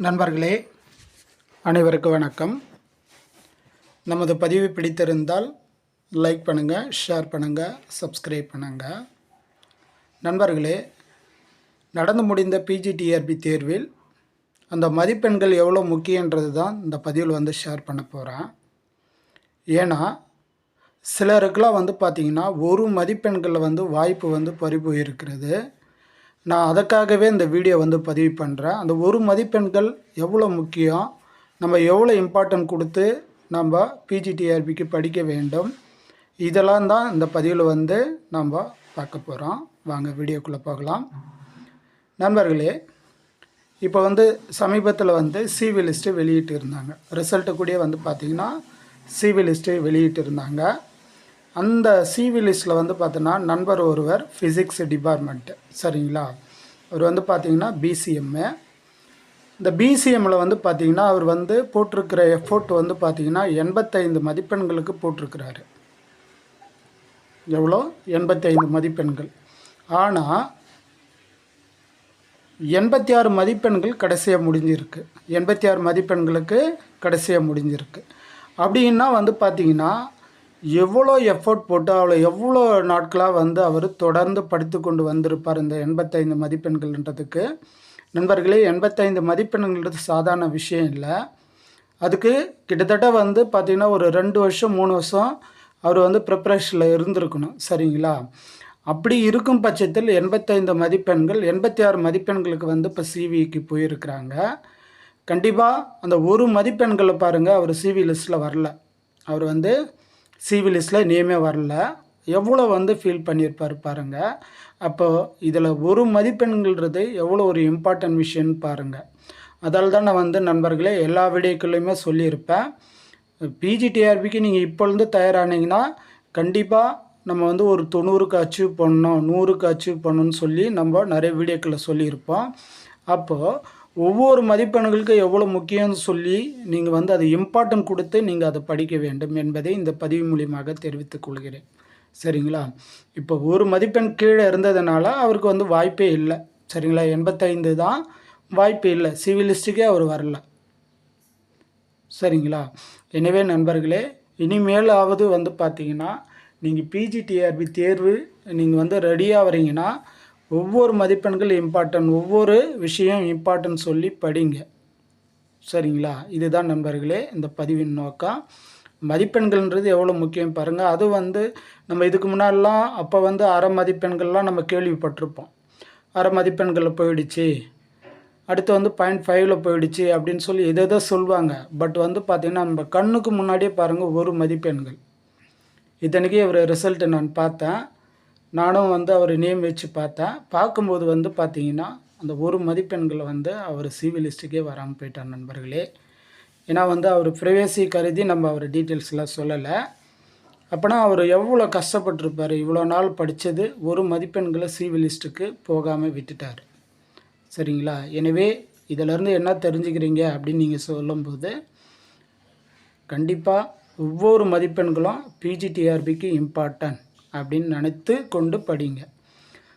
நண்பர்களே அனைவருக்கும் வணக்கம். நமது பதிவு பிடித்திருந்தால் லைக் பண்ணுங்கள், ஷேர் பண்ணுங்கள், சப்ஸ்கிரைப் பண்ணுங்கள். நண்பர்களே, நடந்து முடிந்த பிஜிடிஆர்பி தேர்வில் அந்த மதிப்பெண்கள் எவ்வளோ முக்கியன்றது தான் இந்த பதிவில் ஷேர் பண்ண போகிறேன். ஏன்னா சிலருக்கெல்லாம் பார்த்திங்கன்னா ஒரு மதிப்பெண்களில் வாய்ப்பு பறிபோயிருக்கிறது. நான் அதற்காகவே இந்த வீடியோ பதிவு பண்ணுறேன். அந்த ஒரு மதிப்பெண்கள் எவ்வளோ முக்கியம், நம்ம எவ்வளோ இம்பார்ட்டன்ட் கொடுத்து நம்ம பிஜிடிஆர்பிக்கு படிக்க வேண்டும், இதெல்லாம் தான் இந்த பதிவில் நம்ம பார்க்க போகிறோம். வாங்க வீடியோக்குள்ளே போகலாம். நண்பர்களே, இப்போ சமீபத்தில் சிவி லிஸ்ட்டு வெளியிட்டு இருந்தாங்க. ரிசல்ட்டு கூட பார்த்திங்கன்னா சிவி லிஸ்ட்டு வெளியிட்டு இருந்தாங்க. அந்த சிவி லிஸ்ட்டில் பார்த்தோன்னா நண்பர் ஒருவர் ஃபிசிக்ஸ் டிபார்ட்மெண்ட்டு, சரிங்களா, அவர் பார்த்திங்கன்னா பிசிஎம்மு. இந்த பிசிஎம்மில் பார்த்திங்கன்னா அவர் போட்டிருக்கிற எஃபோர்ட் பார்த்திங்கன்னா 85 மதிப்பெண்களுக்கு போட்டிருக்கிறாரு. எவ்வளோ? 85 மதிப்பெண்கள். ஆனால் 86 மதிப்பெண்கள் கடைசியாக முடிஞ்சிருக்கு. 86 மதிப்பெண்களுக்கு கடைசியாக முடிஞ்சிருக்கு. அப்படின்னா பார்த்திங்கன்னா எவ்வளோ எஃபோர்ட் போட்டு எவ்வளோ நாட்களாக அவர் தொடர்ந்து படித்து கொண்டு வந்திருப்பார் இந்த 85 மதிப்பெண்கள்ன்றதுக்கு. நண்பர்களே, 85 மதிப்பெண்கள்ன்றது சாதாரண விஷயம் இல்லை. அதுக்கு கிட்டத்தட்ட பார்த்திங்கன்னா ஒரு 2 வருஷம் 3 வருஷம் அவர் ப்ரிப்பரேஷனில் இருந்திருக்கணும், சரிங்களா. அப்படி இருக்கும் பட்சத்தில் 85 மதிப்பெண்கள் 86 மதிப்பெண்களுக்கு இப்போ சிவிக்கு போயிருக்கிறாங்க. கண்டிப்பாக அந்த ஒரு மதிப்பெண்களை பாருங்கள், அவர் சிவி லிஸ்ட்டில் வரல. அவர் சிவி லிஸ்ட்டில் நேமே வரல. எவ்வளோ ஃபீல் பண்ணியிருப்பார் பாருங்கள். அப்போது இதில் ஒரு மதிப்பெண்கள்ன்றது எவ்வளோ ஒரு இம்பார்ட்டன்ட் விஷயம்னு பாருங்கள். அதால் தான் நான் நண்பர்களே எல்லா வீடியோக்குள்ளேயுமே சொல்லியிருப்பேன். பிஜிடிஆர்பிக்கு நீங்கள் இப்போலேருந்து தயாரானீங்கன்னா கண்டிப்பாக நம்ம ஒரு 90க்கு அச்சீவ் பண்ணணும், 100க்கு அச்சீவ் பண்ணணும்னு சொல்லி நம்ம நிறைய வீடியோக்களில் சொல்லியிருப்போம். அப்போது ஒவ்வொரு மதிப்பெண்களுக்கு எவ்வளோ முக்கியம்னு சொல்லி நீங்கள் அதை இம்பார்ட்டன்ட் கொடுத்து நீங்கள் அதை படிக்க வேண்டும் என்பதை இந்த பதிவு மூலியமாக தெரிவித்துக் கொள்கிறேன், சரிங்களா. இப்போ ஒரு மதிப்பெண் கீழே இருந்ததுனால அவருக்கு வாய்ப்பே இல்லை, சரிங்களா. 85 தான் வாய்ப்பு இல்லை, சிவிலிஸ்ட்டுக்கே அவர் வரல, சரிங்களா. எனவே நண்பர்களே, இனிமேலாவது பார்த்திங்கன்னா நீங்கள் பிஜிடிஆர்பி தேர்வு நீங்கள் ரெடியாக வரீங்கன்னா ஒவ்வொரு மதிப்பெண்கள் இம்பார்ட்டன்ட், ஒவ்வொரு விஷயம் இம்பார்ட்டன்ட் சொல்லி படிங்க, சரிங்களா. இதுதான் நண்பர்களே இந்த பதிவின் நோக்கம். மதிப்பெண்கள்ன்றது எவ்வளோ முக்கியம் பாருங்கள். அது நம்ம இதுக்கு முன்னாடிலாம் அப்போ அரை மதிப்பெண்கள்லாம் நம்ம கேள்விப்பட்டிருப்போம். அரை மதிப்பெண்களில் போயிடுச்சு, அடுத்து 0.5ல் போயிடுச்சு அப்படின்னு சொல்லி எதோ சொல்லுவாங்க. பட் பார்த்திங்கன்னா நம்ம கண்ணுக்கு முன்னாடியே பாருங்கள் ஒரு மதிப்பெண்கள். இத்தனைக்கே ஒரு ரிசல்ட்டு நான் பார்த்தேன். நானும் அவர் நேம் வச்சு பார்த்தேன். பார்க்கும்போது பார்த்திங்கன்னா அந்த ஒரு மதிப்பெண்களை அவர் சிவி லிஸ்ட்டுக்கே வராமல் போயிட்டார் நண்பர்களே. ஏன்னா அவர் ப்ரைவேசி கருதி நம்ம அவர் டீட்டெயில்ஸ்லாம் சொல்லலை. அப்போனா அவர் எவ்வளோ கஷ்டப்பட்டுருப்பார். இவ்வளோ நாள் படித்தது ஒரு மதிப்பெண்களை சிவி லிஸ்ட்டுக்கு போகாமல் விட்டுட்டார், சரிங்களா. எனவே இதிலேருந்து என்ன தெரிஞ்சுக்கிறீங்க அப்படின்னு நீங்கள் சொல்லும்போது கண்டிப்பாக ஒவ்வொரு மதிப்பெண்களும் பிஜிடிஆர்பிக்கு இம்பார்ட்டன்ட் அப்படின்னு நினைத்து கொண்டு படிங்க.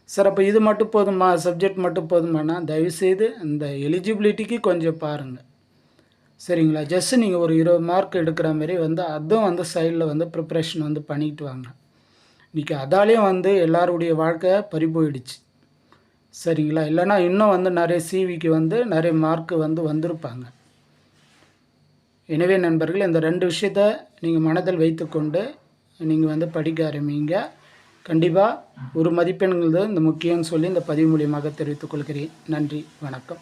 சார் அப்போ இது மட்டும் போதுமா, சப்ஜெக்ட் மட்டும் போதுமானா தயவுசெய்து இந்த எலிஜிபிலிட்டிக்கு கொஞ்சம் பாருங்கள், சரிங்களா. ஜஸ்ட் நீங்கள் ஒரு 20 மார்க் எடுக்கிற மாதிரி அதுவும் சைடில் ப்ரிப்ரேஷன் பண்ணிட்டு வாங்க. இன்றைக்கி அதாலேயும் எல்லாருடைய வாழ்க்கை பறி போயிடுச்சு, சரிங்களா. இல்லைனா இன்னும் நிறைய சிவிக்கு நிறைய மார்க்கு வந்திருப்பாங்க. எனவே நண்பர்கள், இந்த 2 விஷயத்தை நீங்கள் மனதில் வைத்துக்கொண்டு நீங்கள் படிக்க ஆரம்பிங்க. கண்டிப்பாக ஒரு மதிப்பெண்கள் இந்த முக்கியம்னு சொல்லி இந்த பதிவு மூலியமாக தெரிவித்துக் கொள்கிறேன். நன்றி, வணக்கம்.